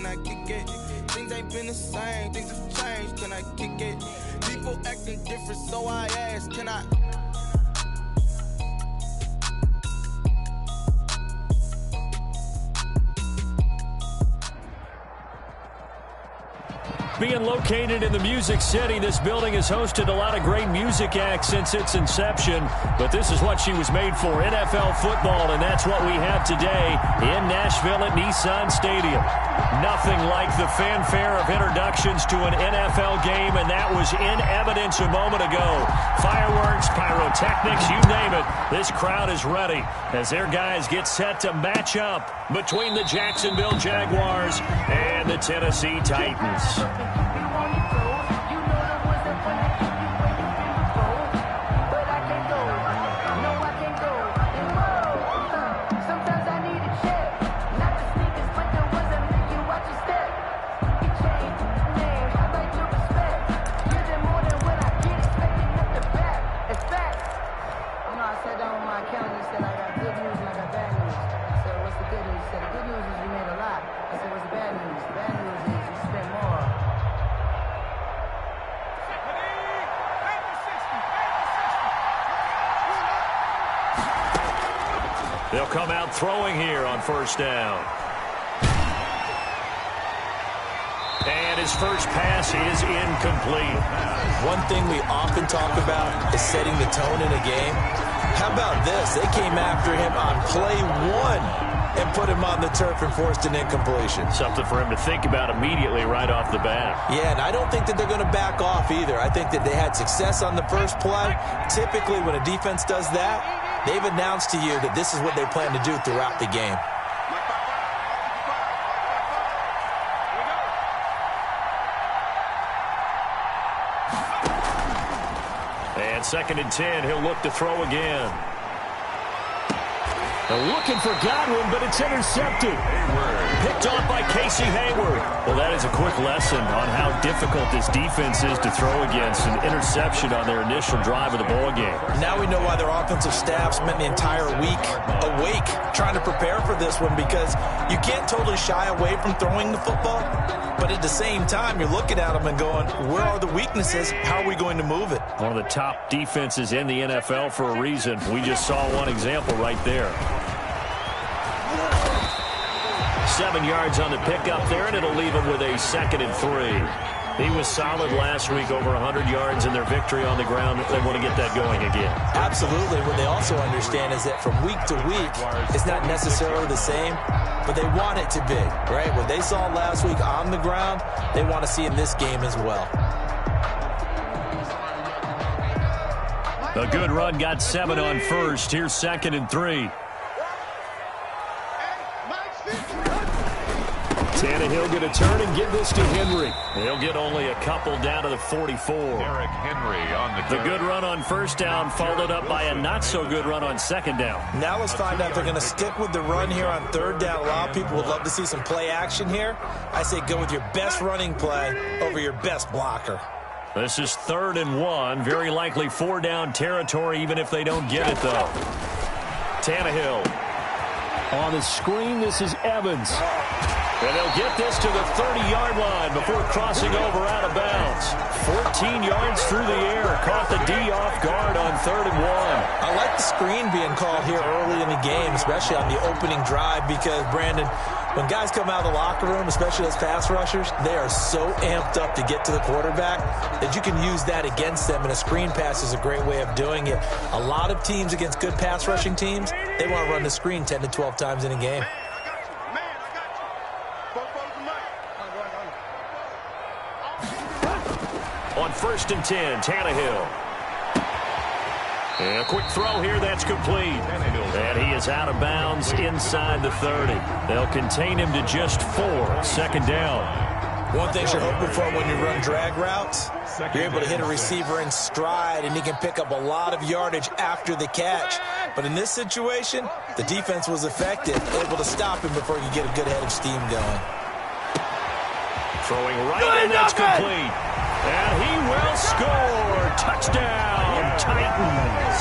can I kick it? Things ain't been the same, things have changed, can I kick it? People acting different, so I ask, can I? Being located in the Music City, this building has hosted a lot of great music acts since its inception, but this is what she was made for, NFL football, and that's what we have today in Nashville at Nissan Stadium. Nothing like the fanfare of introductions to an NFL game, and that was in evidence a moment ago. Fireworks, pyrotechnics, you name it. This crowd is ready as their guys get set to match up between the Jacksonville Jaguars and the Tennessee Titans. They'll come out throwing here on first down. And his first pass is incomplete. One thing we often talk about is setting the tone in a game. How about this? They came after him on play one and put him on the turf and forced an incompletion. Something for him to think about immediately right off the bat. Yeah, and I don't think that they're going to back off either. I think that they had success on the first play. Typically, when a defense does that, they've announced to you that this is what they plan to do throughout the game. And 2nd and 10, he'll look to throw again. They're looking for Godwin, but it's intercepted. Picked off by Casey Hayward. Well, that is a quick lesson on how difficult this defense is to throw against. An interception on their initial drive of the ball game. Now we know why their offensive staff spent the entire week awake trying to prepare for this one, because you can't totally shy away from throwing the football, but at the same time, you're looking at them and going, where are the weaknesses? How are we going to move it? One of the top defenses in the NFL for a reason. We just saw one example right there. 7 yards on the pickup there, and it'll leave him with a 2nd and 3. He was solid last week, over 100 yards in their victory on the ground. They want to get that going again. Absolutely. What they also understand is that from week to week, it's not necessarily the same, but they want it to be, right? What they saw last week on the ground, they want to see in this game as well. A good run, got 7 on first. Here's 2nd and 3. Tannehill going to turn and give this to Henry. He'll get only a couple down to the 44. Derrick Henry on the The good run on first down followed up by a not-so-good run on 2nd down. Now let's find out if they're going to stick with the run here on 3rd down. A lot of people would love to see some play action here. I say go with your best running play over your best blocker. This is 3rd and 1. Very likely 4-down territory, even if they don't get it, though. Tannehill. On the screen, this is Evans. And they'll get this to the 30-yard line before crossing over out of bounds. 14 yards through the air. Caught the D off guard on 3rd and 1. I like the screen being called here early in the game, especially on the opening drive, because, Brandon, when guys come out of the locker room, especially those pass rushers, they are so amped up to get to the quarterback that you can use that against them, and a screen pass is a great way of doing it. A lot of teams against good pass rushing teams, they want to run the screen 10 to 12 times in a game. On 1st and 10, Tannehill. And a quick throw here, that's complete. And he is out of bounds inside the 30. They'll contain him to just 4. 2nd down. One thing you're hoping for when you run drag routes, you're able to hit a receiver in stride, and he can pick up a lot of yardage after the catch. But in this situation, the defense was effective, able to stop him before you get a good head of steam going. Throwing right in, that's complete. And he will score. Touchdown, Titans.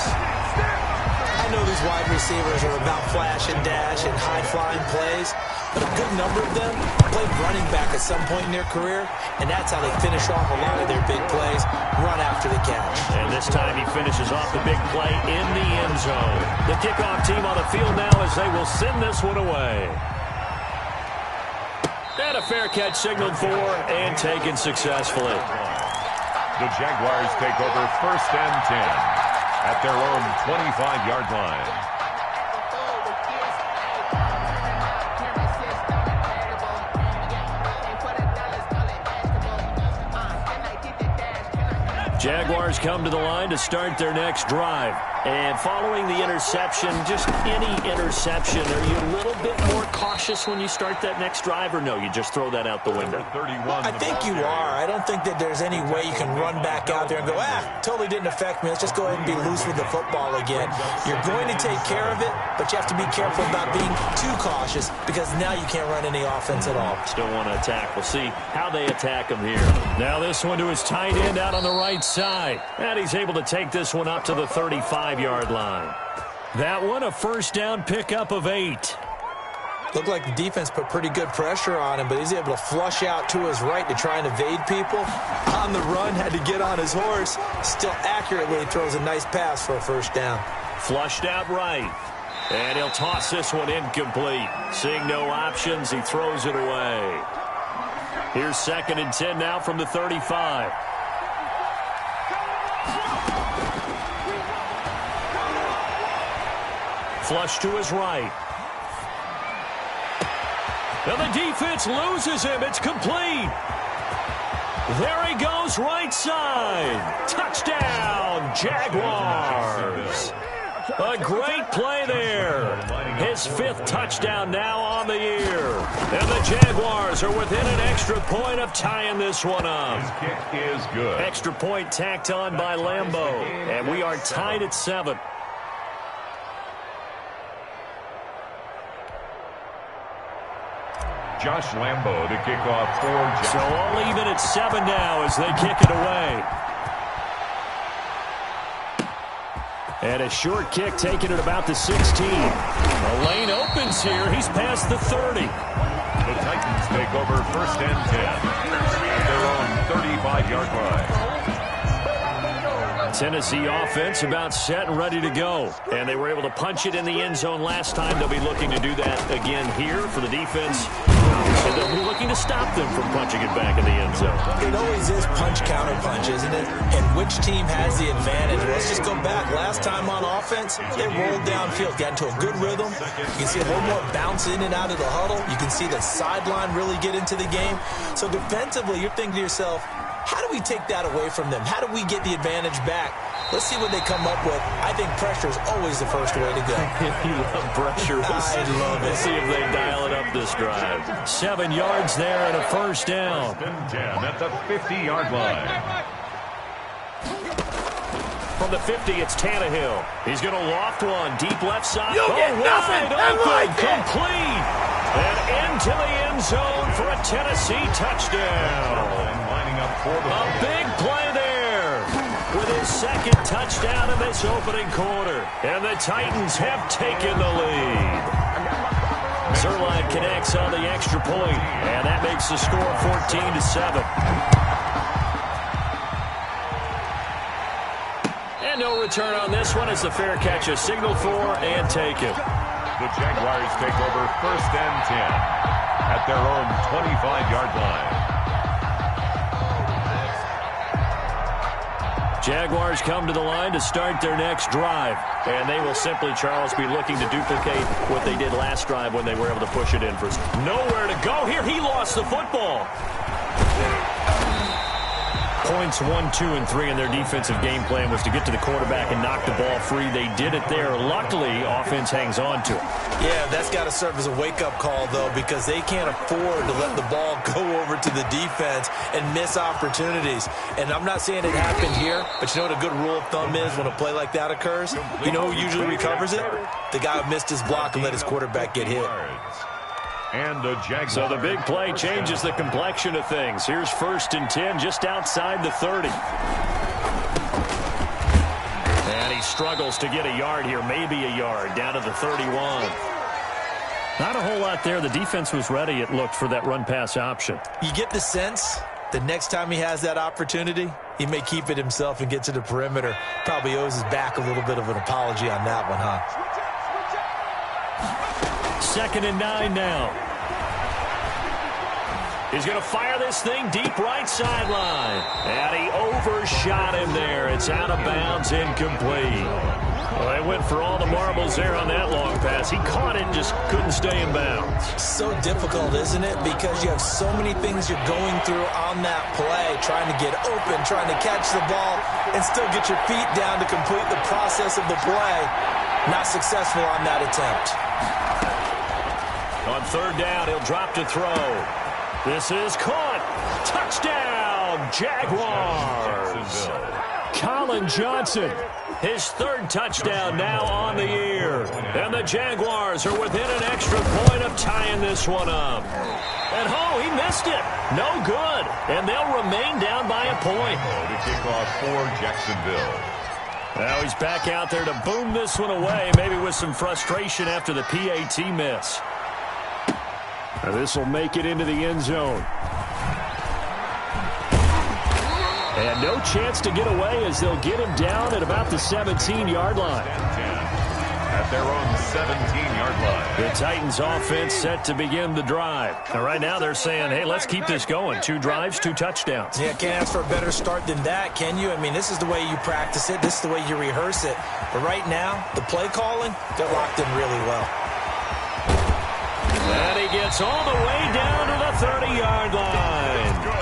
I I know these wide receivers are about flash and dash and high-flying plays, but a good number of them played running back at some point in their career, and that's how they finish off a lot of their big plays, run after the catch. And this time he finishes off the big play in the end zone. The kickoff team on the field now as they will send this one away. And a fair catch signaled for and taken successfully. The Jaguars take over 1st and 10 at their own 25-yard line. Jaguars come to the line to start their next drive. And following the interception, just any interception, are you a little bit more cautious when you start that next drive, or no, you just throw that out the window? I think you are. I don't think that there's any way you can run back out there and go, totally didn't affect me. Let's just go ahead and be loose with the football again. You're going to take care of it, but you have to be careful about being too cautious because now you can't run any offense at all. Still want to attack. We'll see how they attack him here. Now this one to his tight end out on the right side. And he's able to take this one up to the 35-yard line. That one a first down pickup of 8. Looked like the defense put pretty good pressure on him, but he's able to flush out to his right to try and evade people. On the run, had to get on his horse. Still accurately throws a nice pass for a first down. Flushed out right. And he'll toss this one incomplete. Seeing no options, he throws it away. Here's 2nd and 10 now from the 35. Flush to his right. And the defense loses him. It's complete. There he goes, right side. Touchdown, Jaguars. A great play there. His 5th touchdown now on the year. And the Jaguars are within an extra point of tying this one up. His kick is good. Extra point tacked on by Lambeau. And we are tied at 7. Josh Lambeau to kick off for Jacksonville. So all even at 7 now as they kick it away. And a short kick taken at about the 16. The lane opens here. He's past the 30. The Titans take over 1st and 10 at their own 35-yard line. Tennessee offense about set and ready to go. And they were able to punch it in the end zone last time. They'll be looking to do that again here for the defense. And they'll be looking to stop them from punching it back in the end zone. It always is punch-counter punch, isn't it? And which team has the advantage? Let's just go back. Last time on offense, they rolled downfield, got into a good rhythm. You can see a little more bounce in and out of the huddle. You can see the sideline really get into the game. So defensively, you're thinking to yourself, how do we take that away from them? How do we get the advantage back? Let's see what they come up with. I think pressure is always the first way to go. You love pressure. I love it. We'll see if they dial it up this drive. 7 yards there and a first down. 10 at the 50-yard line. From the 50, it's Tannehill. He's going to loft one. Deep left side. You'll get nothing. I like it. Complete. And into the end zone for a Tennessee touchdown. Lining up for the A big play there with his 2nd touchdown in this opening quarter. And the Titans have taken the lead. Zerline connects on the extra point, and that makes the score 14-7. And no return on this one as the fair catch is signaled for and taken. The Jaguars take over 1st and 10 at their own 25-yard line. Jaguars come to the line to start their next drive. And they will simply, Charles, be looking to duplicate what they did last drive when they were able to push it in for nowhere to go. Here, he lost the football. Points 1, 2, and 3 in their defensive game plan was to get to the quarterback and knock the ball free. They did it there. Luckily, offense hangs on to it. Yeah, that's got to serve as a wake-up call, though, because they can't afford to let the ball go over to the defense and miss opportunities. And I'm not saying it happened here, but you know what a good rule of thumb is when a play like that occurs? You know who usually recovers it? The guy who missed his block and let his quarterback get hit. And the Jaguars. So the big play changes the complexion of things. Here's 1st and 10 just outside the 30. And he he struggles to get a yard here, maybe a yard, down to the 31. Not a whole lot there. The defense was ready, it looked, for that run-pass option. You get the sense the next time he has that opportunity, he may keep it himself and get to the perimeter. Probably owes his back a little bit of an apology on that one, huh? 2nd and 9 now. He's going to fire this thing deep right sideline. And he overshot him there. It's out of bounds, incomplete. Well, they went for all the marbles there on that long pass. He caught it, just couldn't stay in bounds. So difficult, isn't it? Because you have so many things you're going through on that play, trying to get open, trying to catch the ball, and still get your feet down to complete the process of the play. Not successful on that attempt. On 3rd down, he'll drop to throw. This is caught. Touchdown, Jaguars. Colin Johnson, his 3rd touchdown now on the year. And the Jaguars are within an extra point of tying this one up. And, oh, he missed it. No good. And they'll remain down by a point. To kick off for Jacksonville. Now he's back out there to boom this one away, maybe with some frustration after the PAT miss. Now this will make it into the end zone. And no chance to get away as they'll get him down at about the 17-yard line. At their own 17-yard line. The Titans offense set to begin the drive. Now right now they're saying, hey, let's keep this going. 2 drives, 2 touchdowns. Yeah, can't ask for a better start than that, can you? I mean, this is the way you practice it. This is the way you rehearse it. But right now, the play calling, they're locked in really well. And he gets all the way down to the 30-yard line.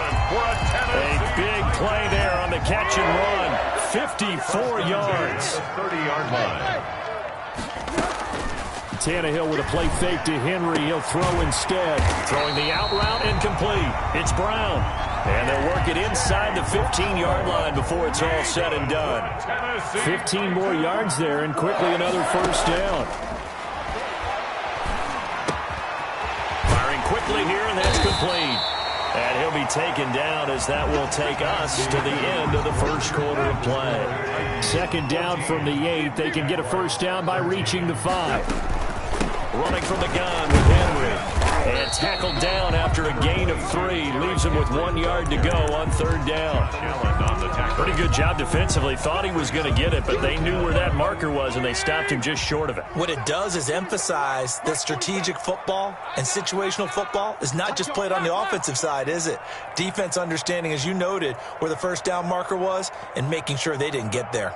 A big play there on the catch and run. 54 yards. 30-yard line. Tannehill with a play fake to Henry. He'll throw instead. Throwing the out route incomplete. It's Brown. And they'll work it inside the 15-yard line before it's all said and done. 15 more yards there and quickly another 1st down. Firing quickly here, and that's complete. And he'll be taken down as that will take us to the end of the 1st quarter of play. 2nd down from the 8. They can get a 1st down by reaching the 5. Running from the gun with Henry. And tackled down after a gain of 3. Leaves him with 1 yard to go on 3rd down. Pretty good job defensively. Thought he was going to get it, but they knew where that marker was, and they stopped him just short of it. What it does is emphasize that strategic football and situational football is not just played on the offensive side, is it? Defense understanding, as you noted, where the 1st down marker was and making sure they didn't get there.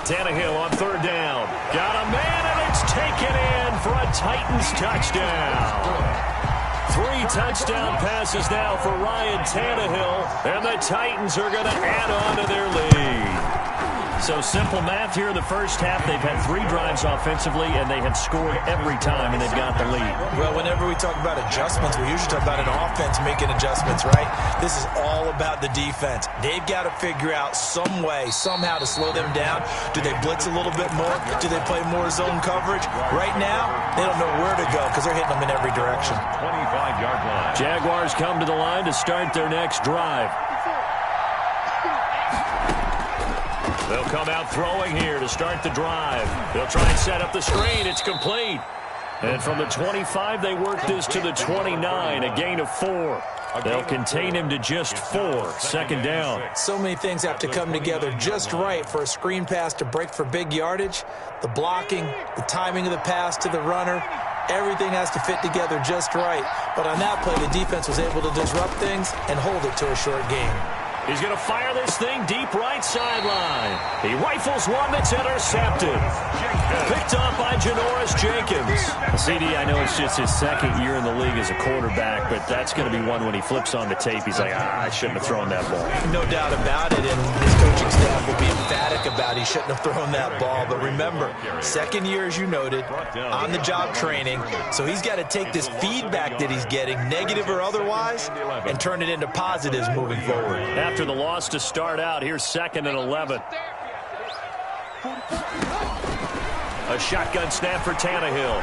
Tannehill on 3rd down. Got a man, and it's taken in for a Titans touchdown. 3 touchdown passes now for Ryan Tannehill, and the Titans are going to add on to their lead. So simple math here in the 1st half. They've had 3 drives offensively, and they have scored every time, and they've got the lead. Well, whenever we talk about adjustments, we usually talk about an offense making adjustments, right? This is all about the defense. They've got to figure out some way, somehow to slow them down. Do they blitz a little bit more? Do they play more zone coverage? Right now, they don't know where to go because they're hitting them in every direction. 25-yard line. Jaguars come to the line to start their next drive. They'll come out throwing here to start the drive. They'll try and set up the screen. It's complete. And from the 25, they work this to the 29, a gain of 4. They'll contain him to just 4. 2nd down. So many things have to come together just right for a screen pass to break for big yardage. The blocking, the timing of the pass to the runner, everything has to fit together just right. But on that play, the defense was able to disrupt things and hold it to a short game. He's going to fire this thing deep right sideline. He rifles one that's intercepted. Picked off by Janoris Jenkins. CD, I know it's just his 2nd year in the league as a quarterback, but that's going to be one when he flips on the tape. He's like, I shouldn't have thrown that ball. No doubt about it, and his coaching staff will be emphatic about he shouldn't have thrown that ball. But remember, 2nd year, as you noted, on-the-job training, so he's got to take this feedback that he's getting, negative or otherwise, and turn it into positives moving forward. After the loss to start out, here's 2nd and 11. A shotgun snap for Tannehill.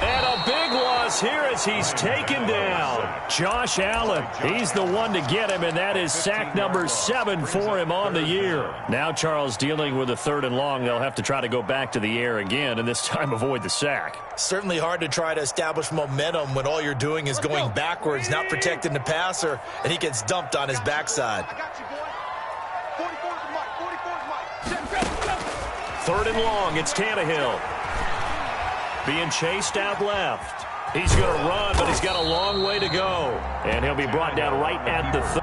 And a big loss is here as he's taken down. Josh Allen, he's the one to get him, and that is sack number 7 for him on the year. Now Charles dealing with a 3rd and long. They'll have to try to go back to the air again, and this time avoid the sack. Certainly hard to try to establish momentum when all you're doing is going backwards, not protecting the passer, and he gets dumped on his backside. 3rd and long, it's Tannehill. Being chased out left. He's going to run, but he's got a long way to go. And he'll be brought down right at the 30.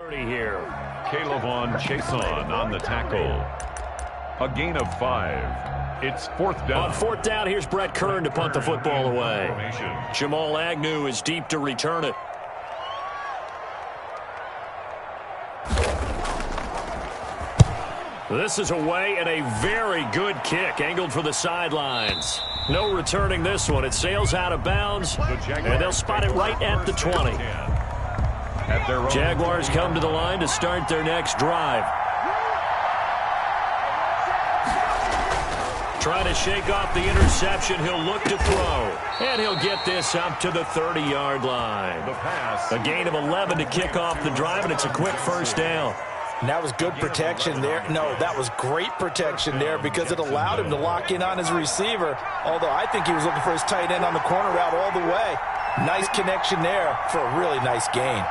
Here. Chason on the tackle. A gain of 5. It's 4th down. On 4th down, here's Brett Kern to punt the football away. Jamal Agnew is deep to return it. This is away and a very good kick angled for the sidelines. No returning this one. It sails out of bounds, and they'll spot it right at the 20. Jaguars come to the line to start their next drive. Trying to shake off the interception. He'll look to throw. And he'll get this up to the 30-yard line. A gain of 11 to kick off the drive, and it's a quick 1st down. And that was good protection there. No, that was great protection there because it allowed him to lock in on his receiver. Although I think he was looking for his tight end on the corner route all the way. Nice connection there for a really nice gain.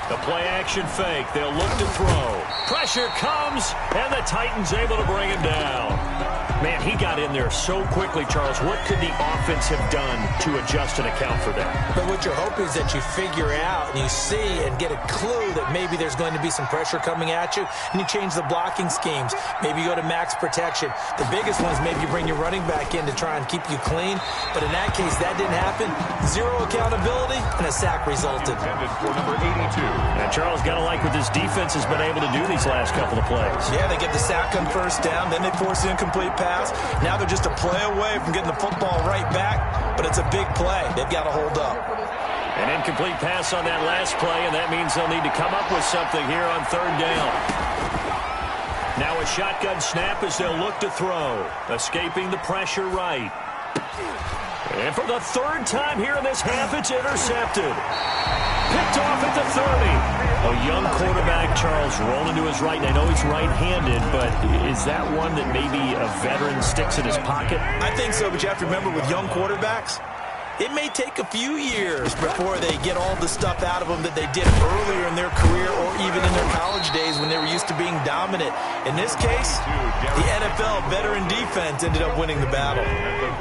The play-action fake. They'll look to throw. Pressure comes, and the Titans able to bring him down. Man, he got in there so quickly, Charles. What could the offense have done to adjust and account for that? But what you're hoping is that you figure out and you see and get a clue that maybe there's going to be some pressure coming at you, and you change the blocking schemes. Maybe you go to max protection. The biggest one is maybe you bring your running back in to try and keep you clean. But in that case, that didn't happen. 0 accountability, and a sack resulted. For number 82. And Charles got to like what this defense has been able to do these last couple of plays. Yeah, they get the sack on 1st down, then they force an incomplete pass. Now they're just a play away from getting the football right back, but it's a big play. They've got to hold up. An incomplete pass on that last play, and that means they'll need to come up with something here on 3rd down. Now a shotgun snap as they'll look to throw. Escaping the pressure right. And for the 3rd time here in this half, it's intercepted. Picked off at the 30. A young quarterback, Charles, rolling to his right. And I know he's right-handed, but is that one that maybe a veteran sticks in his pocket? I think so, but you have to remember with young quarterbacks, it may take a few years before they get all the stuff out of them that they did earlier in their career or even in their college days when they were used to being dominant. In this case, the NFL veteran defense ended up winning the battle.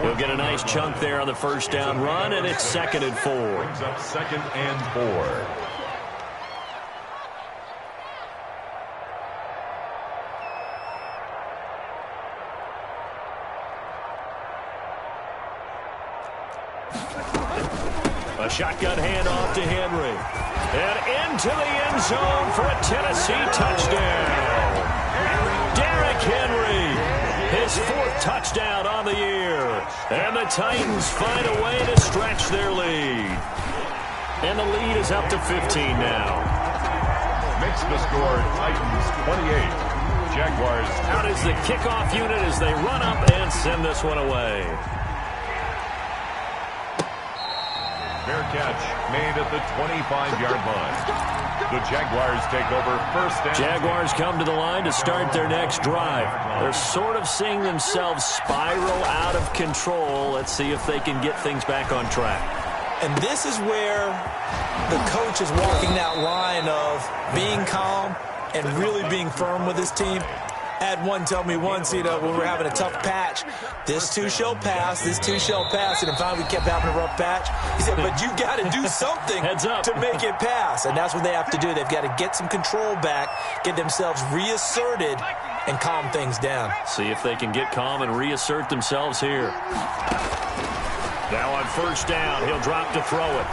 He'll get a nice chunk there on the 1st down run, and it's 2nd and 4. Brings up 2nd and 4. A shotgun handoff to Henry. And into the end zone for a Tennessee touchdown. Derrick Henry, his 4th touchdown on the year. And the Titans find a way to stretch their lead. And the lead is up to 15 now. Makes the score Titans 28. Jaguars. Out is the kickoff unit as they run up and send this one away. Fair catch made at the 25-yard line. The Jaguars take over 1st down. Jaguars come to the line to start their next drive. They're sort of seeing themselves spiral out of control. Let's see if they can get things back on track. And this is where the coach is walking that line of being calm and really being firm with his team. Had one tell me once, when we're having a tough patch, this too shall pass, this too shall pass. And finally we kept having a rough patch. He said, but you got to do something to make it pass. And that's what they have to do. They've got to get some control back, get themselves reasserted, and calm things down. See if they can get calm and reassert themselves here. Now on first down, he'll drop to throw it.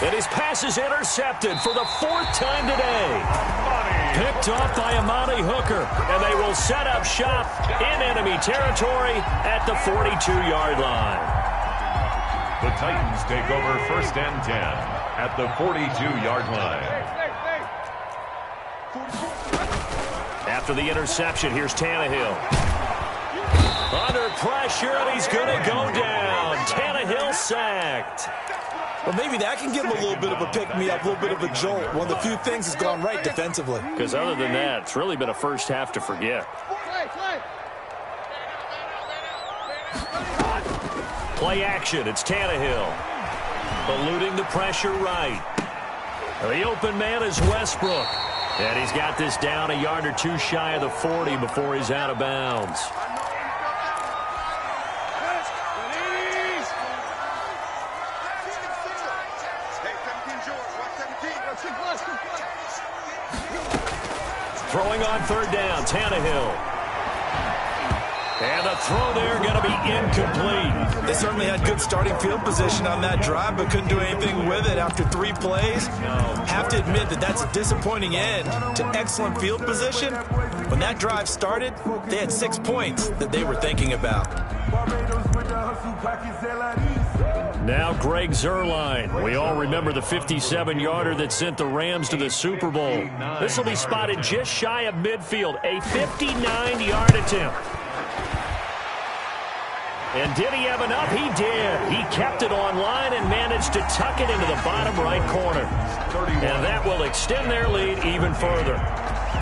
And his pass is intercepted for the 4th time today. Picked off by Amani Hooker, and they will set up shop in enemy territory at the 42-yard line. The Titans take over 1st and 10 at the 42-yard line. After the interception, here's Tannehill. Under pressure, and he's going to go down. Tannehill sacked. Well, maybe that can give him a little bit of a pick-me-up, a little bit of a jolt. One of the few things that's gone right defensively. Because other than that, it's really been a first half to forget. Play action, it's Tannehill. Eluding the pressure right. The open man is Westbrook. And he's got this down a yard or two shy of the 40 before he's out of bounds. Throwing on 3rd down, Tannehill. And the throw there going to be incomplete. They certainly had good starting field position on that drive, but couldn't do anything with it after 3 plays. Have to admit that that's a disappointing end to excellent field position. When that drive started, they had 6 points that they were thinking about. Now Greg Zuerlein. We all remember the 57-yarder that sent the Rams to the Super Bowl. This will be spotted just shy of midfield. A 59-yard attempt. And did he have enough? He did. He kept it on line and managed to tuck it into the bottom right corner. And that will extend their lead even further.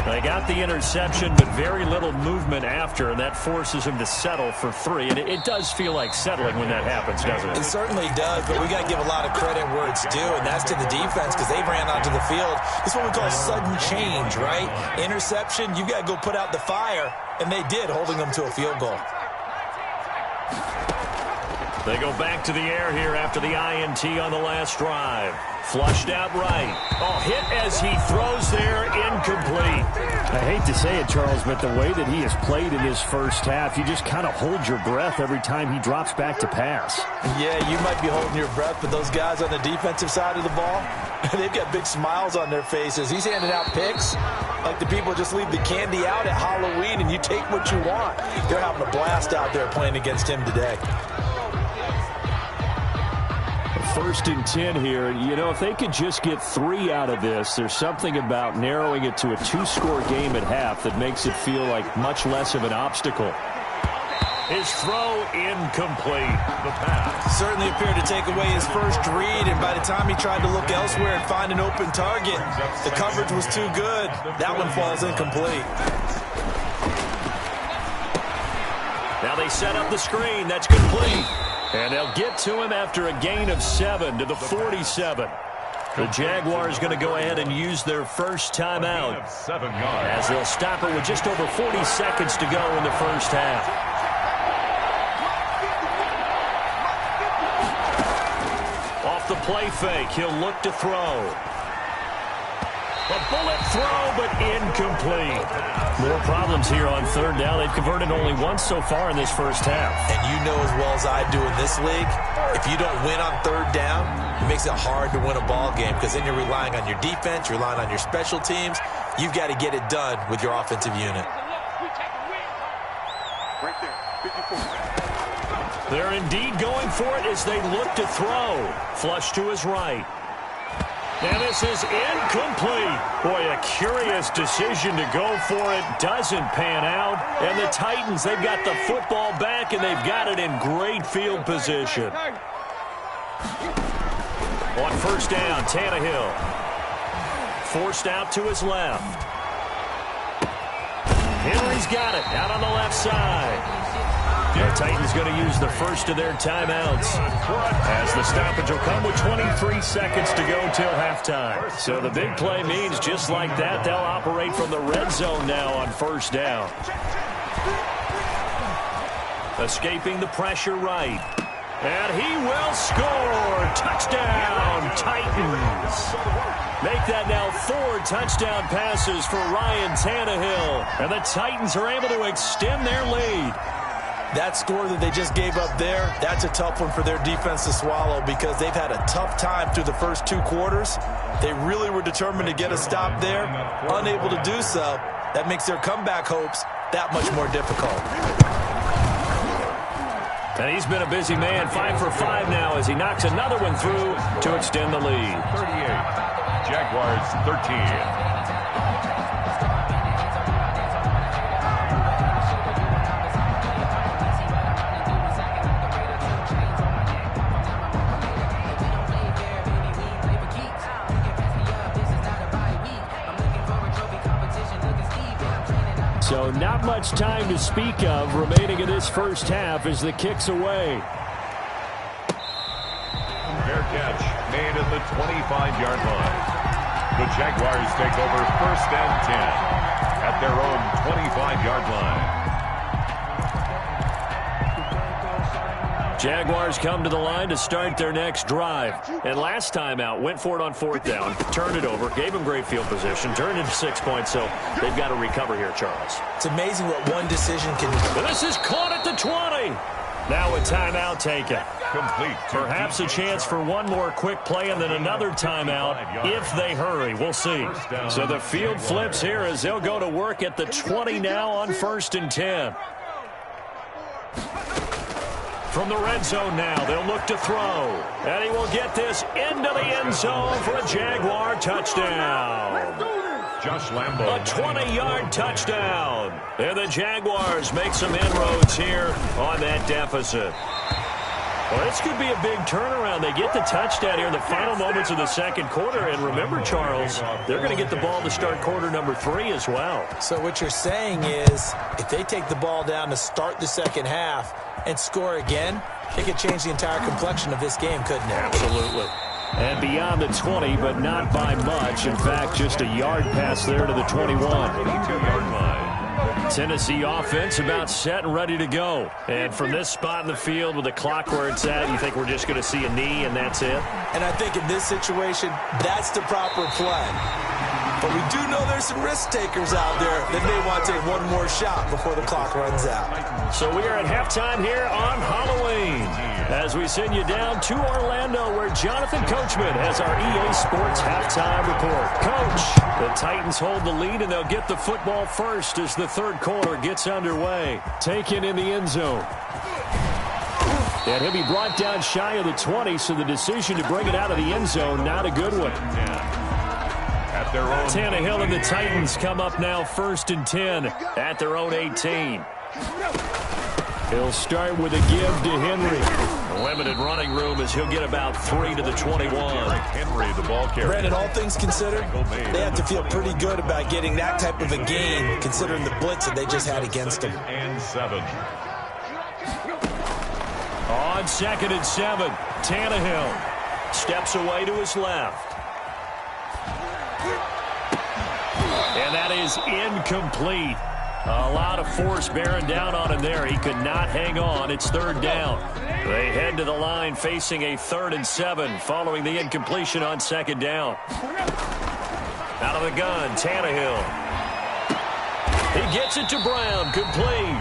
They got the interception, but very little movement after, and that forces him to settle for 3. And it does feel like settling when that happens, doesn't it? It certainly does, but we got to give a lot of credit where it's due, and that's to the defense because they ran onto the field. This is what we call sudden change, right? Interception, you got to go put out the fire, and they did, holding them to a field goal. They go back to the air here after the INT on the last drive. Flushed out right. Oh, hit as he throws there, incomplete. I hate to say it, Charles, but the way that he has played in this first half, you just kind of hold your breath every time he drops back to pass. Yeah, you might be holding your breath, but those guys on the defensive side of the ball, they've got big smiles on their faces. He's handing out picks like the people just leave the candy out at Halloween and you take what you want. They're having a blast out there playing against him today. 1st and 10 here. If they could just get 3 out of this, there's something about narrowing it to a 2-score game at half that makes it feel like much less of an obstacle. His throw incomplete. The pass certainly appeared to take away his first read, and by the time he tried to look elsewhere and find an open target, the coverage was too good. That one falls incomplete. Now they set up the screen. That's complete. And they'll get to him after a gain of 7 to the 47. The Jaguars going to go ahead and use their first timeout as they'll stop it with just over 40 seconds to go in the first half. Off the play fake, he'll look to throw. A bullet throw, but incomplete. More problems here on 3rd down. They've converted only once so far in this first half. And you know as well as I do in this league, if you don't win on 3rd down, it makes it hard to win a ball game because then you're relying on your defense, you're relying on your special teams. You've got to get it done with your offensive unit. Right there, 54. They're indeed going for it as they look to throw. Flush to his right. And this is incomplete. Boy, a curious decision to go for it. Doesn't pan out. And the Titans, they've got the football back, and they've got it in great field position. On 1st down, Tannehill. Forced out to his left. Henry's got it out on the left side. The Titans going to use the first of their timeouts, as the stoppage will come with 23 seconds to go till halftime. So the big play means just like that, they'll operate from the red zone now on first down. Escaping the pressure right. And he will score. Touchdown, Titans. Make that now 4 touchdown passes for Ryan Tannehill. And the Titans are able to extend their lead. That score that they just gave up there, that's a tough one for their defense to swallow because they've had a tough time through the first 2 quarters. They really were determined to get a stop there. Unable to do so, that makes their comeback hopes that much more difficult. And he's been a busy man, 5 for 5 now as he knocks another one through to extend the lead. 38, Jaguars 13. So not much time to speak of remaining in this first half as the kick's away. Fair catch made at the 25-yard line. The Jaguars take over first and 10 at their own 25-yard line. Jaguars come to the line to start their next drive. And last time out, went for it on 4th down, turned it over, gave them great field position, turned into 6 points, so they've got to recover here, Charles. It's amazing what one decision can do. But this is caught at the 20. Now a timeout taken. Complete. Perhaps a chance for one more quick play and then another timeout if they hurry. We'll see. So the field flips here as they'll go to work at the 20 now on 1st and 10. From the red zone now, they'll look to throw. And he will get this into the end zone for a Jaguar touchdown. Josh Lambo. A 20-yard touchdown. And the Jaguars make some inroads here on that deficit. Well, this could be a big turnaround. They get the touchdown here in the final moments of the second quarter. And remember, Charles, they're going to get the ball to start quarter number 3 as well. So what you're saying is if they take the ball down to start the second half and score again, it could change the entire complexion of this game, couldn't it? Absolutely. And beyond the 20, but not by much. In fact, just a yard pass there to the 21. 22-yard line. Tennessee offense about set and ready to go. And from this spot in the field with the clock where it's at, you think we're just going to see a knee and that's it? And I think in this situation, that's the proper play. But we do know there's some risk takers out there that may want to take one more shot before the clock runs out. So we are at halftime here on Halloween as we send you down to Orlando where Jonathan Coachman has our EA Sports halftime report. Coach, the Titans hold the lead and they'll get the football first as the third quarter gets underway. Taken in the end zone. And he'll be brought down shy of the 20, so the decision to bring it out of the end zone, not a good one. At their own Tannehill and the Titans come up now 1st and 10 at their own 18. He'll start with a give to Henry. Limited running room as he'll get about 3 to the 21. Henry, the ball carrier. Brandon, all things considered, they have to feel pretty good about getting that type of a gain considering the blitz that they just had against them. And 7. On 2nd and 7, Tannehill steps away to his left. And that is incomplete. A lot of force bearing down on him there. He could not hang on. It's 3rd down. They head to the line facing a 3rd and 7 following the incompletion on 2nd down. Out of the gun, Tannehill. He gets it to Brown, complete.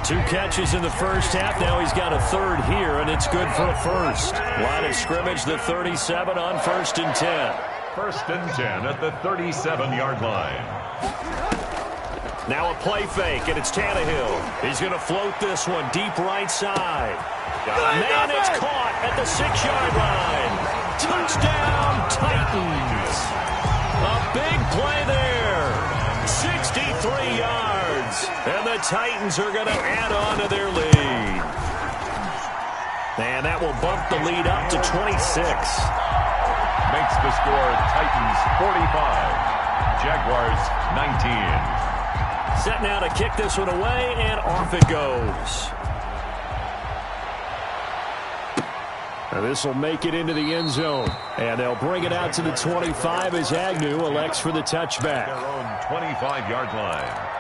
2 catches in the first half. Now he's got a 3rd here, and it's good for a first. Line of scrimmage, the 37 on 1st and 10. 1st and 10 at the 37-yard line. Now a play fake, and it's Tannehill. He's going to float this one deep right side. Man, it's caught at the 6-yard line. Touchdown, Titans. A big play there. 63 yards. And the Titans are going to add on to their lead. And that will bump the lead up to 26. Makes the score Titans 45, Jaguars 19. Set now to kick this one away, and off it goes. This will make it into the end zone. And they'll bring it out to the 25 as Agnew elects for the touchback. Their own 25-yard line.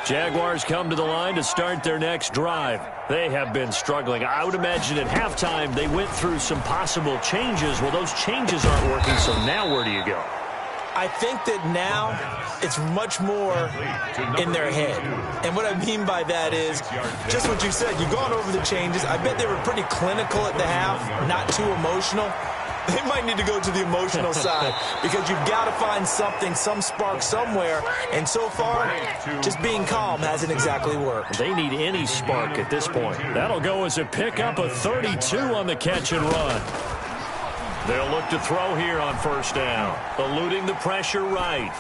Jaguars come to the line to start their next drive. They have been struggling. I would imagine at halftime they went through some possible changes. Well, those changes aren't working, so now where do you go? I think that now it's much more in their head. And what I mean by that is just what you said. You've gone over the changes. I bet they were pretty clinical at the half, not too emotional. They might need to go to the emotional side because you've got to find something, some spark somewhere. And so far, just being calm hasn't exactly worked. They need any spark at this point. That'll go as a pickup of 32 on the catch and run. They'll look to throw here on first down. Eluding the pressure right.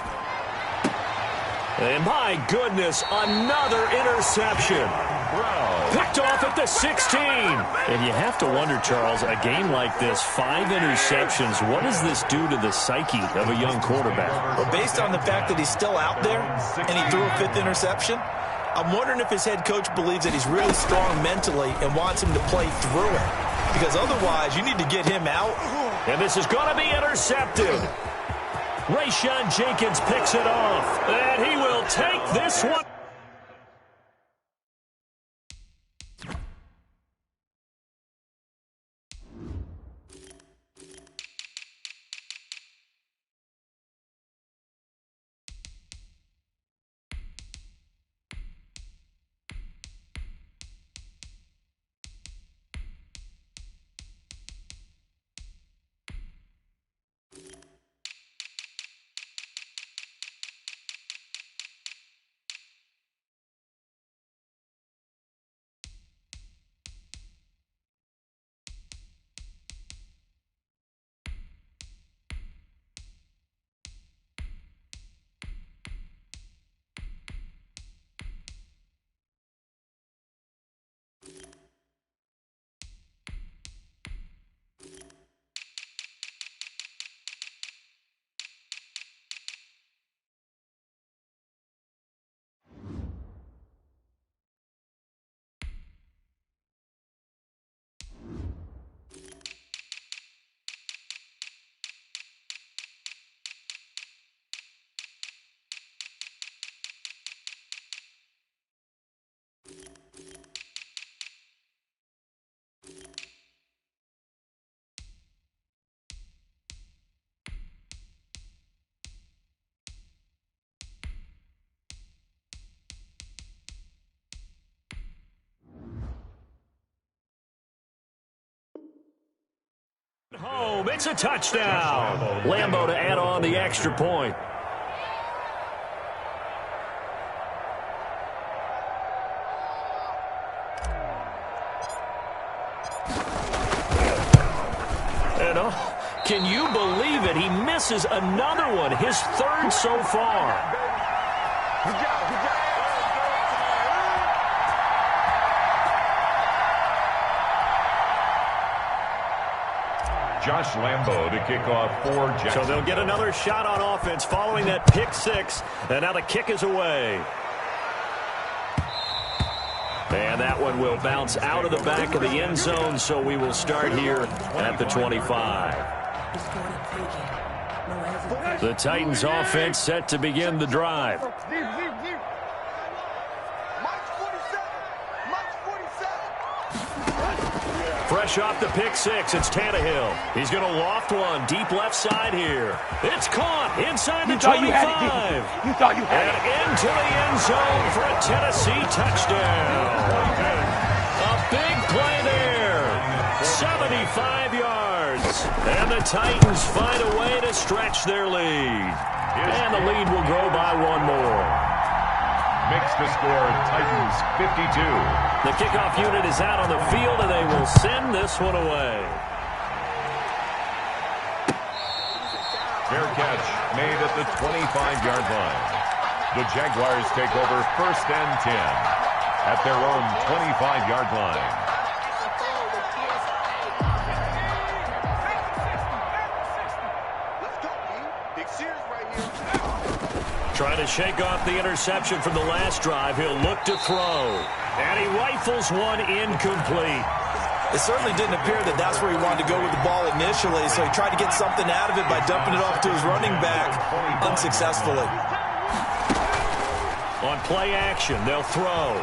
And my goodness, another interception. Picked off at the 16. And you have to wonder, Charles, a game like this, 5 interceptions, what does this do to the psyche of a young quarterback? Well, based on the fact that he's still out there and he threw a 5th interception, I'm wondering if his head coach believes that he's really strong mentally and wants him to play through it. Because otherwise, you need to get him out. And this is going to be intercepted. Rayshon Jenkins picks it off. And he will take this one. Home, it's a touchdown. Lambo to add on the extra point. And can you believe it? He misses another one, his 3rd so far. Josh Lambo to kick off for Jackson. So they'll get another shot on offense following that pick 6. And now the kick is away. And that one will bounce out of the back of the end zone, so we will start here at the 25. The Titans offense set to begin the drive. Fresh off the pick 6, it's Tannehill. He's going to loft one deep left side here. It's caught inside the 25. You thought you had it. And into the end zone for a Tennessee touchdown. A big play there. 75 yards. And the Titans find a way to stretch their lead. And the lead will grow by 1 more. Makes the score Titans 52. The kickoff unit is out on the field, and they will send this one away. Fair catch made at the 25-yard line. The Jaguars take over 1st and 10 at their own 25-yard line. Trying to shake off the interception from the last drive. He'll look to throw. And he rifles one incomplete. It certainly didn't appear that that's where he wanted to go with the ball initially, so he tried to get something out of it by dumping it off to his running back unsuccessfully. On play action, they'll throw.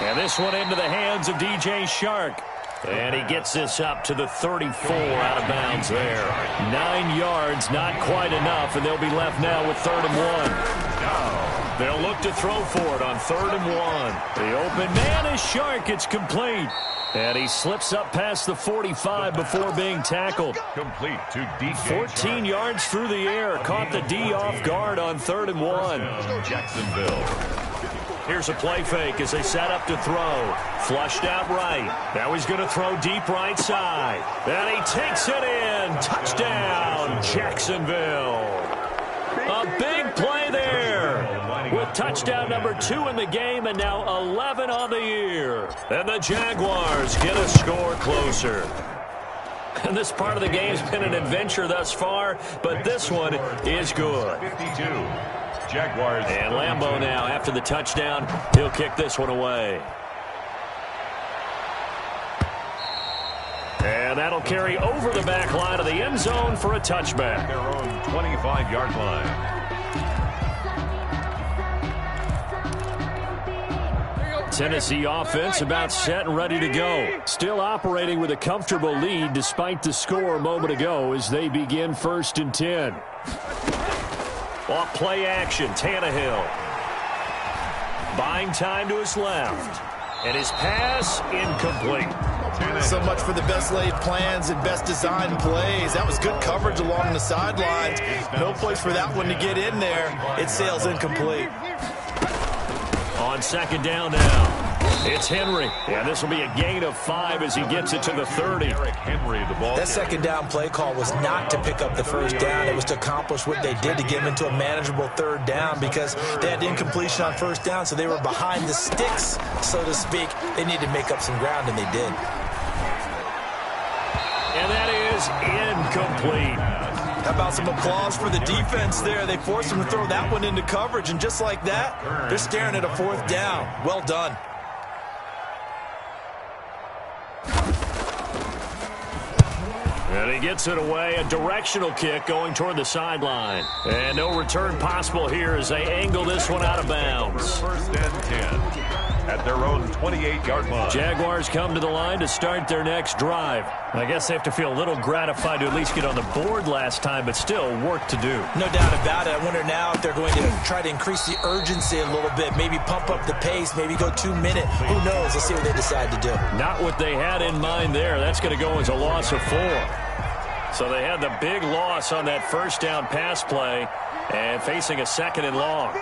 And this one into the hands of DJ Shark. And he gets this up to the 34 out of bounds there. 9 yards, not quite enough, and they'll be left now with 3rd and 1. They'll look to throw for it on 3rd and 1. The open man is Shark. It's complete. And he slips up past the 45 before being tackled. Complete to DJ 14 yards through the air. Caught the D off guard on 3rd and 1. Jacksonville. Here's a play fake as they set up to throw. Flushed out right. Now he's going to throw deep right side. And he takes it in. Touchdown, Jacksonville. A big play there. With touchdown number 2 in the game and now 11 on the year. And the Jaguars get a score closer. And this part of the game's been an adventure thus far, but this one is good. 52. Jaguars. And Lambeau now, after the touchdown, he'll kick this one away. And that'll carry over the back line of the end zone for a touchback. Their own 25-yard line. Tennessee offense about set and ready to go. Still operating with a comfortable lead despite the score a moment ago as they begin 1st and 10. Off play action, Tannehill. Buying time to his left. And his pass incomplete. So much for the best laid plans and best designed plays. That was good coverage along the sidelines. No place for that one to get in there. It sails incomplete. On 2nd down now, it's Henry. Yeah, this will be a gain of 5 as he gets it to the 30. Henry, the ball. That 2nd down play call was not to pick up the 1st down. It was to accomplish what they did to get him into a manageable 3rd down because they had incompletion on 1st down, so they were behind the sticks, so to speak. They needed to make up some ground, and they did. And that is incomplete. How about some applause for the defense there? They forced him to throw that one into coverage, and just like that, they're staring at a 4th down. Well done. And he gets it away, a directional kick going toward the sideline. And no return possible here as they angle this one out of bounds. 1st and 10 at their own 28-yard line. Jaguars come to the line to start their next drive. I guess they have to feel a little gratified to at least get on the board last time, but still work to do. No doubt about it. I wonder now if they're going to try to increase the urgency a little bit, maybe pump up the pace, maybe go 2-minute. Who knows? Let's see what they decide to do. Not what they had in mind there. That's going to go as a loss of 4. So they had the big loss on that 1st down pass play and facing a 2nd and long.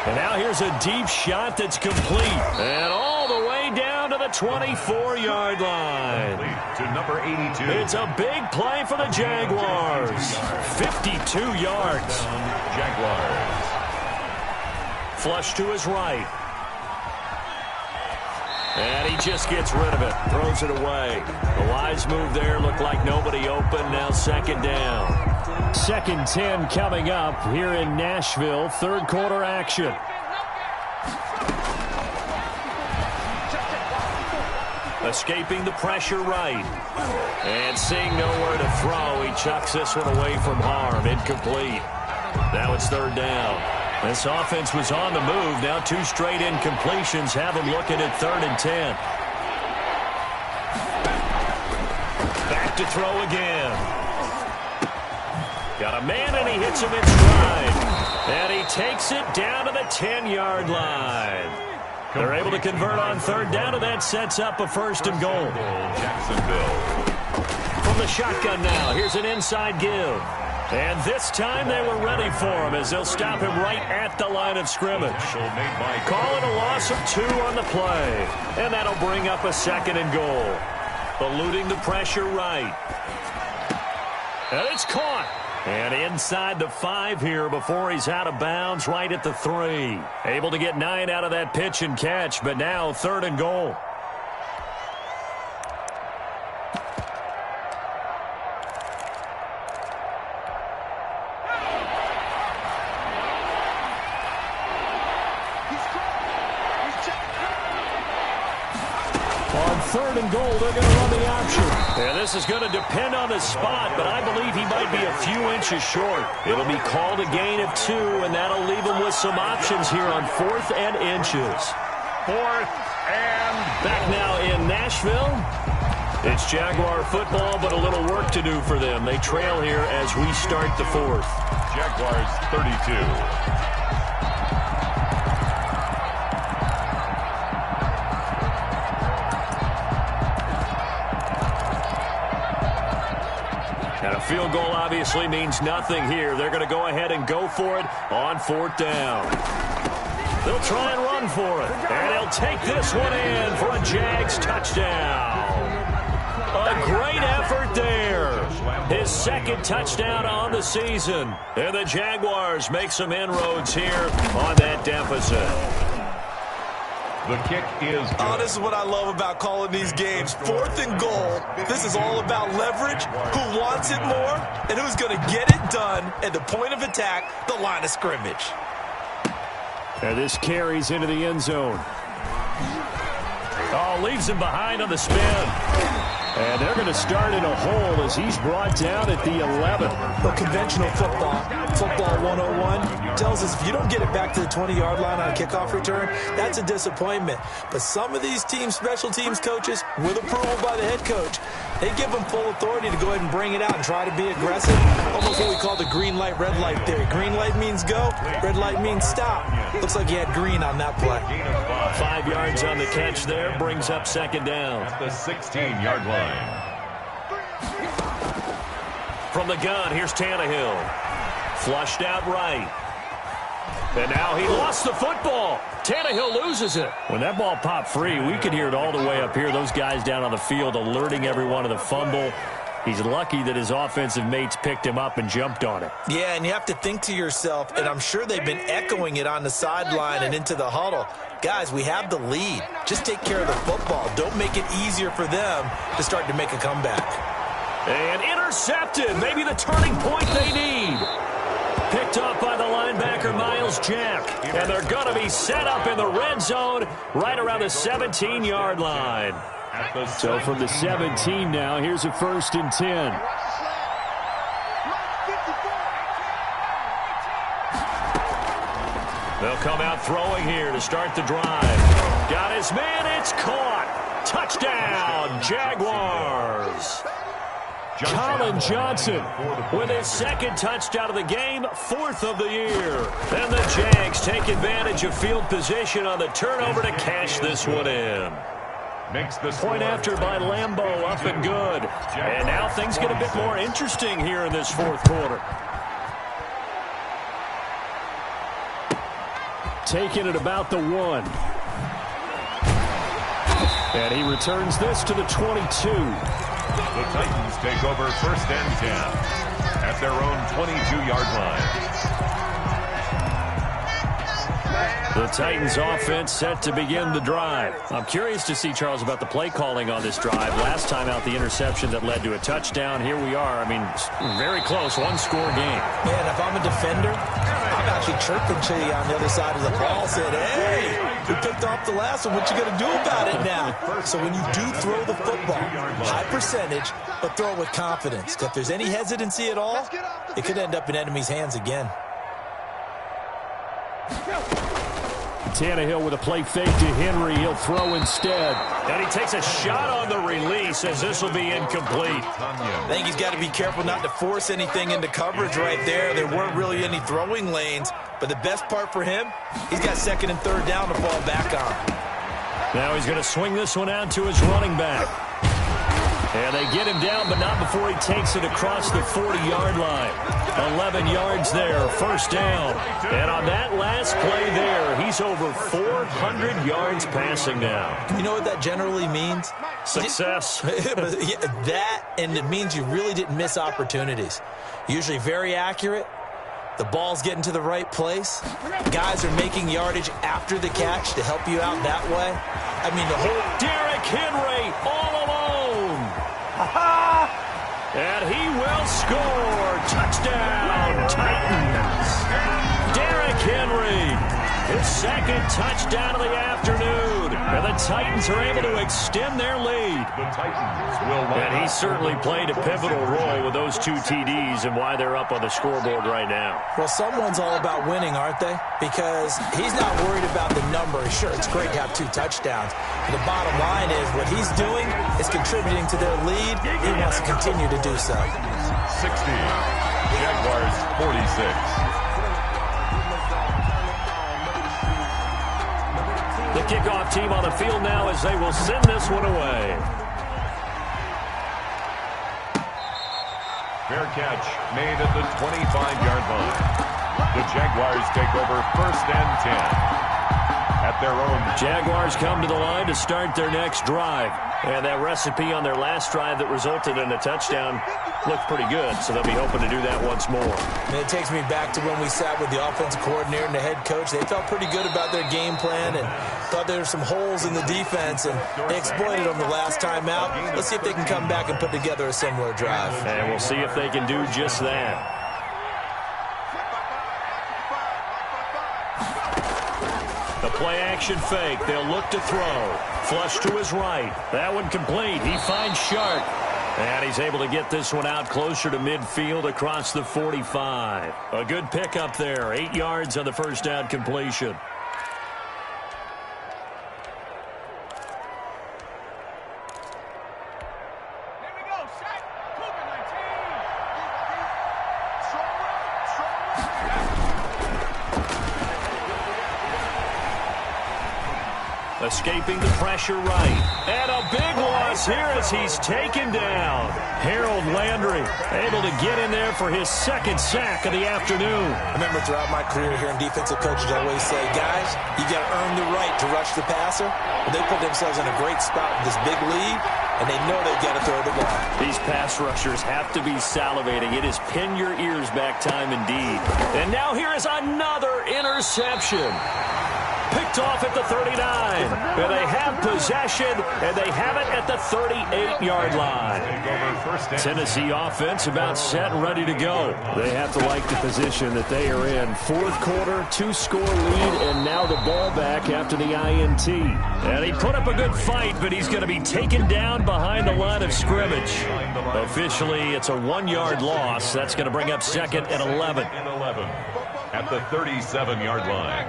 And now here's a deep shot that's complete. And all the way down to the 24-yard line. To number 82. It's a big play for the Jaguars. 52 yards. Jaguars. Flush to his right. And he just gets rid of it. Throws it away. A wise move there. Looked like nobody open. Now 2nd down. 2nd 10 coming up here in Nashville. 3rd quarter action. Escaping the pressure right. And seeing nowhere to throw, he chucks this one away from harm. Incomplete. Now it's 3rd down. This offense was on the move. Now 2 straight incompletions have them looking at 3rd and 10. Back to throw again. Got a man, and he hits him in stride. And he takes it down to the 10-yard line. They're able to convert on 3rd down, and that sets up a 1st and goal. Jacksonville. From the shotgun now, here's an inside give. And this time they were ready for him as they'll stop him right at the line of scrimmage. Call it a loss of 2 on the play. And that'll bring up a 2nd and goal. Eluding the pressure right. And it's caught. And inside the 5 here before he's out of bounds right at the 3. Able to get 9 out of that pitch and catch, but now 3rd and goal. 3rd and goal, they're going to run the option. And this is going to depend on the spot, but I believe he might be a few inches short. It'll be called a gain of 2, and that'll leave him with some options here on 4th and inches. 4th and back now in Nashville. It's Jaguar football, but a little work to do for them. They trail here as we start the 4th. Jaguars 32. And a field goal obviously means nothing here. They're going to go ahead and go for it on 4th down. They'll try and run for it. And he'll take this one in for a Jags touchdown. A great effort there. His 2nd touchdown on the season. And the Jaguars make some inroads here on that deficit. The kick is good. Oh, this is what I love about calling these games. 4th and goal. This is all about leverage, who wants it more, and who's going to get it done at the point of attack, the line of scrimmage. And this carries into the end zone. Oh, leaves him behind on the spin. And they're going to start in a hole as he's brought down at the 11. But conventional football 101, tells us if you don't get it back to the 20-yard line on a kickoff return, that's a disappointment. But some of these teams, special teams coaches, with approval by the head coach, they give them full authority to go ahead and bring it out and try to be aggressive. Almost what we call the green light, red light theory. Green light means go, red light means stop. Looks like he had green on that play. 5 yards on the catch there, brings up 2nd down. At the 16-yard line. From the gun, here's Tannehill. Flushed out right. And now he lost the football. Tannehill loses it. When that ball popped free, we could hear it all the way up here. Those guys down on the field alerting everyone of the fumble. He's lucky that his offensive mates picked him up and jumped on it. Yeah, and you have to think to yourself, and I'm sure they've been echoing it on the sideline and into the huddle. Guys, we have the lead. Just take care of the football. Don't make it easier for them to start to make a comeback. And intercepted. Maybe the turning point they need. Picked up by the linebacker, Miles Jack. And they're going to be set up in the red zone right around the 17-yard line. So from the 17 now, here's a 1st and 10. They'll come out throwing here to start the drive. Got his man, it's caught. Touchdown, Jaguars. Colin Johnson with his 2nd touchdown of the game, 4th of the year. And the Jags take advantage of field position on the turnover to cash this one in. Makes the point after by Lambeau, up and good. And now things get a bit more interesting here in this 4th quarter. Taking it about the 1. And he returns this to the 22. The Titans take over 1st and 10 at their own 22-yard line. The Titans offense set to begin the drive. I'm curious to see, Charles, about the play calling on this drive. Last time out, the interception that led to a touchdown. Here we are. I mean, very close, one-score game. Yeah, and if I'm a defender, I'm actually chirping to you on the other side of the ball, saying, hey, we picked off the last one. What you going to do about it now? So when you do throw the football, high percentage, but throw it with confidence. If there's any hesitancy at all, it could end up in enemy's hands again. Tannehill with a play fake to Henry. He'll throw instead. And he takes a shot on the release as this will be incomplete. I think he's got to be careful not to force anything into coverage right there. There weren't really any throwing lanes. But the best part for him, he's got 2nd and 3rd down to fall back on. Now he's going to swing this one out to his running back. And they get him down, but not before he takes it across the 40-yard line. 11 yards there, 1st down. And on that last play there, he's over 400 yards passing now. You know what that generally means? Success. That, and it means you really didn't miss opportunities. Usually very accurate. The ball's getting to the right place. Guys are making yardage after the catch to help you out that way. I mean, the whole... Derrick Henry all alone. And he will score. Touchdown, Titans. Derrick Henry. his second touchdown of the afternoon. And the Titans are able to extend their lead. The Titans will And he certainly played a pivotal role with those 2 TDs and why they're up on the scoreboard right now. Well, someone's all about winning, aren't they? Because he's not worried about the number. Sure, it's great to have 2 touchdowns. But the bottom line is what he's doing is contributing to their lead. He wants to continue to do so. 60. Jaguars 46. The kickoff team on the field now as they will send this one away. Fair catch made at the 25-yard line. The Jaguars take over 1st and 10 at their own. Jaguars come to the line to start their next drive. And that recipe on their last drive that resulted in a touchdown looked pretty good, so they'll be hoping to do that once more. And it takes me back to when we sat with the offensive coordinator and the head coach. They felt pretty good about their game plan and thought there were some holes in the defense, and they exploited them the last time out. Let's see if they can come back and put together a similar drive. And we'll see if they can do just that. The play-action fake. They'll look to throw. Flush to his right. That one complete. He finds Sharp. And he's able to get this one out closer to midfield across the 45. A good pickup there. 8 yards on the first down completion. Escaping the pressure right. And a big loss here as he's taken down. Harold Landry able to get in there for his second sack of the afternoon. I remember throughout my career hearing defensive coaches always say, guys, you got to earn the right to rush the passer. Well, they put themselves in a great spot with this big lead, and they know they've got to throw the ball. These pass rushers have to be salivating. It is pin your ears back time indeed. And now here is another interception. Picked off at the 39. And they have possession, and they have it at the 38-yard line. Tennessee offense about set and ready to go. They have to like the position that they are in. Fourth quarter, 2-score lead, and now the ball back after the INT. And he put up a good fight, but he's going to be taken down behind the line of scrimmage. Officially, it's a 1-yard loss. That's going to bring up 2nd and 11. At the 37-yard line.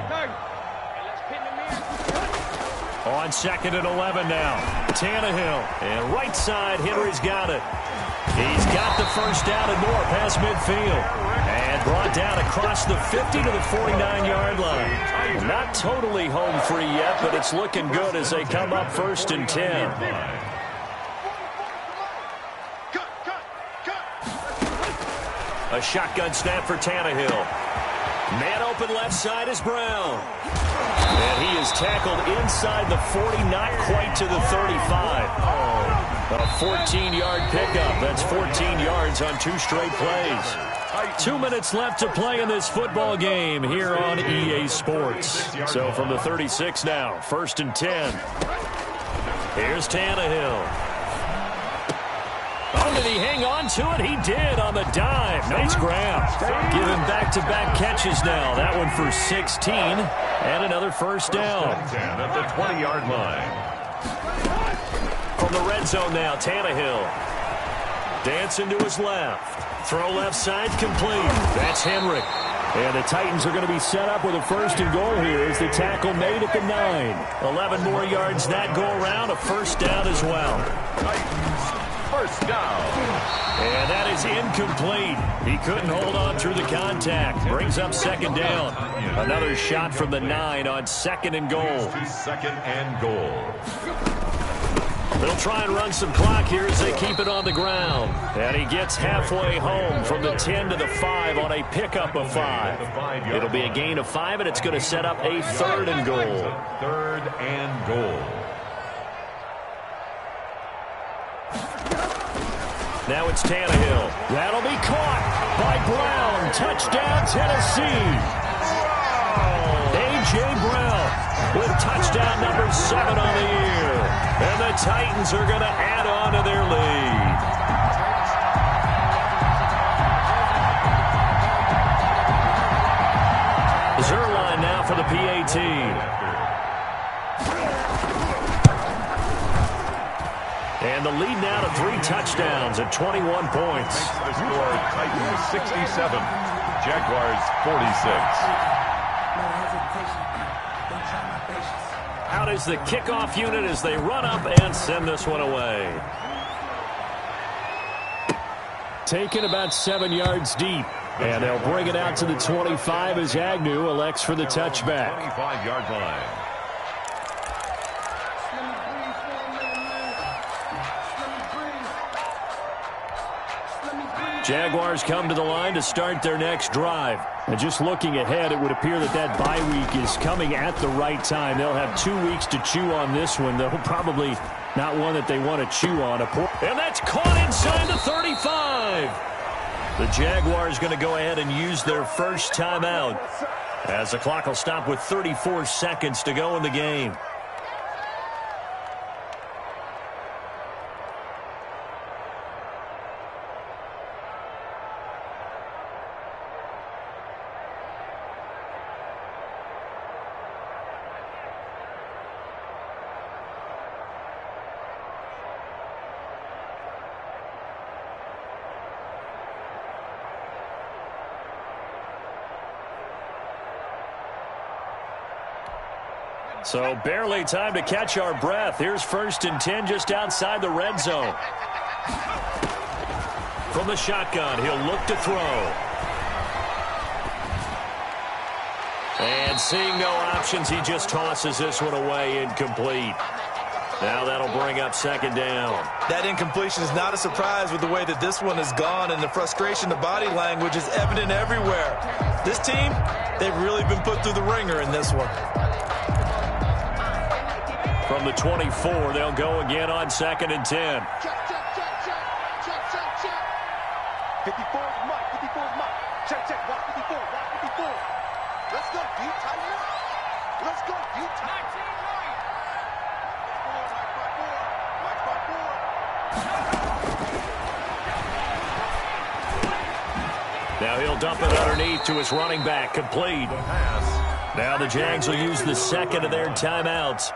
On 2nd and 11 now. Tannehill. And right side, Henry's got it. He's got the first down and more past midfield. And brought down across the 50 to the 49-yard line. Not totally home free yet, but it's looking good as they come up 1st and 10. A shotgun snap for Tannehill. Man open left side is Brown. And he is tackled inside the 40, not quite to the 35. A 14-yard pickup. That's 14 yards on 2 straight plays. 2 minutes left to play in this football game here on EA Sports. So from the 36 now, 1st and 10. Here's Tannehill. Oh, did he hang on to it? He did on the dive. Nice grab. Giving back-to-back catches now. That one for 16. And another first down. At the 20-yard line. From the red zone now, Tannehill. Dancing to his left. Throw left side complete. That's Henry. And the Titans are going to be set up with a 1st and goal here as the tackle made at the 9. 11 more yards that go around. A first down as well. Titans. First down. And that is incomplete. He couldn't hold on through the contact. Brings up 2nd down. Another shot from the 9 on 2nd and goal. 2nd and goal. They'll try and run some clock here as they keep it on the ground. And he gets halfway home from the 10 to the 5 on a pickup of 5. It'll be a gain of 5, and it's going to set up a 3rd and goal. 3rd and goal. Now it's Tannehill. That'll be caught by Brown. Touchdown, Tennessee. A.J. Brown with touchdown number 7 on the year. And the Titans are going to add on to their lead. Zerline now for the PAT. And the lead now to 3 touchdowns at 21 points. Makes the score Titans 67, Jaguars 46. Out is the kickoff unit as they run up and send this one away. Taken about 7 yards deep. And they'll bring it out to the 25 as Agnew elects for the touchback. 25-yard line. Jaguars come to the line to start their next drive. And just looking ahead, it would appear that bye week is coming at the right time. They'll have 2 weeks to chew on this one. They'll probably not one that they want to chew on. And that's caught inside the 35. The Jaguars going to go ahead and use their first timeout as the clock will stop with 34 seconds to go in the game. So barely time to catch our breath. Here's 1st and 10 just outside the red zone. From the shotgun, he'll look to throw. And seeing no options, he just tosses this one away, incomplete. Now that'll bring up 2nd down. That incompletion is not a surprise with the way that this one has gone, and the frustration, the body language is evident everywhere. This team, they've really been put through the ringer in this one. From the 24, they'll go again on 2nd and 10. Check. 54 is Mike. 54 is Mike. Check. Watch 54. Let's go, dude. Tighten up. Let's go, dude. Tighten up. Now he'll dump it underneath to his running back. Complete. Now the Jags will use the 2nd of their timeouts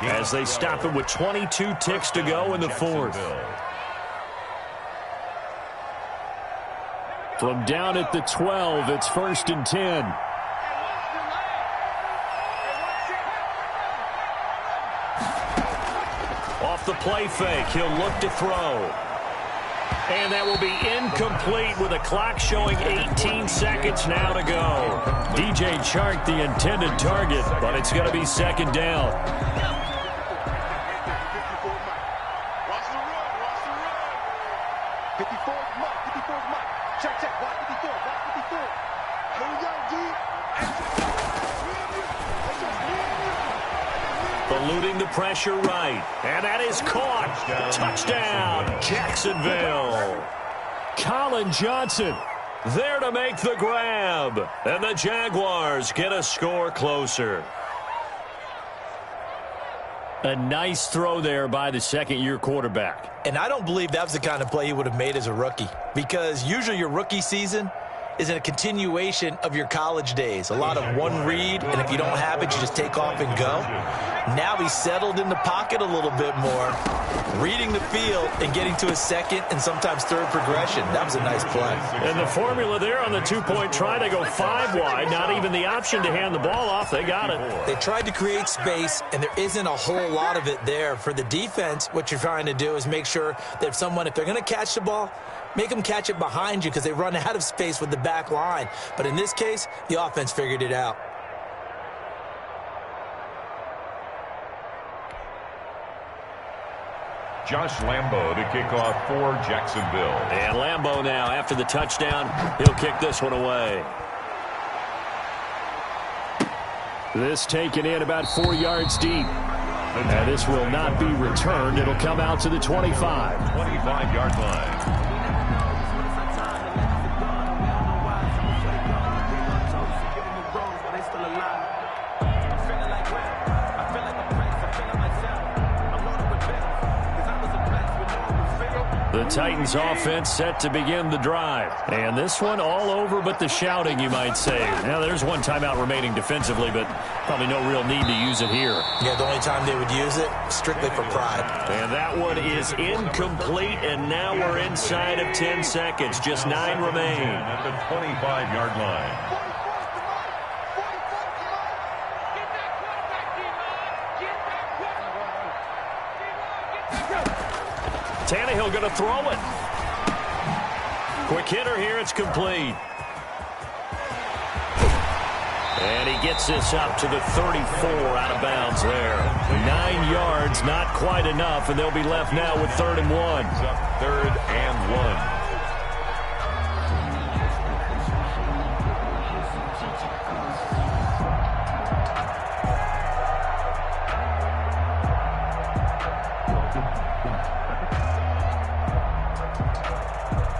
as they stop it with 22 ticks to go in the 4th. From down at the 12, it's 1st and 10. Off the play fake, he'll look to throw. And that will be incomplete with a clock showing 18 seconds now to go. DJ Chark, the intended target, but it's going to be 2nd down. Watch the run. 54 is Mike. Check. Watch 54. Here we go, D. Eluding the pressure right. And that is caught. Touchdown, Jacksonville. Colin Johnson there to make the grab. And the Jaguars get a score closer. A nice throw there by the 2nd-year quarterback. And I don't believe that was the kind of play he would have made as a rookie, because usually your rookie season is in a continuation of your college days. A lot of one read, and if you don't have it, you just take off and go. Now he's settled in the pocket a little bit more, reading the field and getting to his 2nd and sometimes 3rd progression. That was a nice play. And the formula there on the 2-point try, they go 5 wide. Not even the option to hand the ball off. They got it. They tried to create space, and there isn't a whole lot of it there. For the defense, what you're trying to do is make sure that if they're going to catch the ball, make them catch it behind you because they run out of space with the back line. But in this case, the offense figured it out. Josh Lambo to kick off for Jacksonville. And Lambo now, after the touchdown, he'll kick this one away. This taken in about 4 yards deep. And this will not be returned. It'll come out to the 25. 25-yard line. The Titans offense set to begin the drive. And this one all over but the shouting, you might say. Now, there's one timeout remaining defensively, but Probably no real need to use it here. Yeah, the only time they would use it, strictly for pride. And that one is incomplete, and now we're inside of 10 seconds. Just 9 remain. At the 25-yard line. Tannehill going to throw it. Quick hitter here. It's complete. And he gets this up to the 34 out of bounds there. 9 yards, not quite enough, and they'll be left now with 3rd and 1. Third and 1.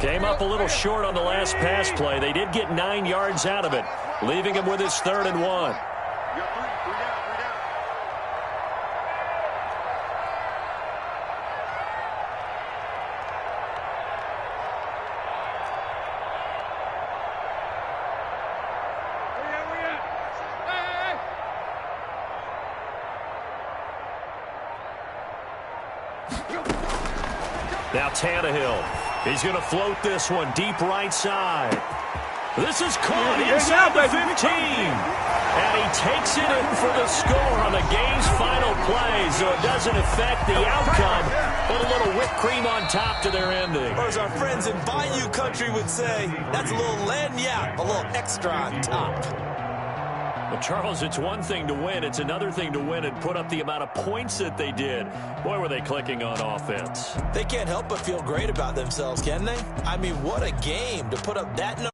Came up a little short on the last pass play. They did get 9 yards out of it, leaving him with his 3rd and 1. Now Tannehill. He's going to float this one deep right side. This is caught inside the 15. And he takes it in for the score on the game's final play, so it doesn't affect the outcome, but a little whipped cream on top to their ending. Or as our friends in Bayou Country would say, that's a little lagniappe, a little extra on top. Well, Charles, it's one thing to win. It's another thing to win and put up the amount of points that they did. Boy, were they clicking on offense. They can't help but feel great about themselves, can they? I mean, what a game to put up that number.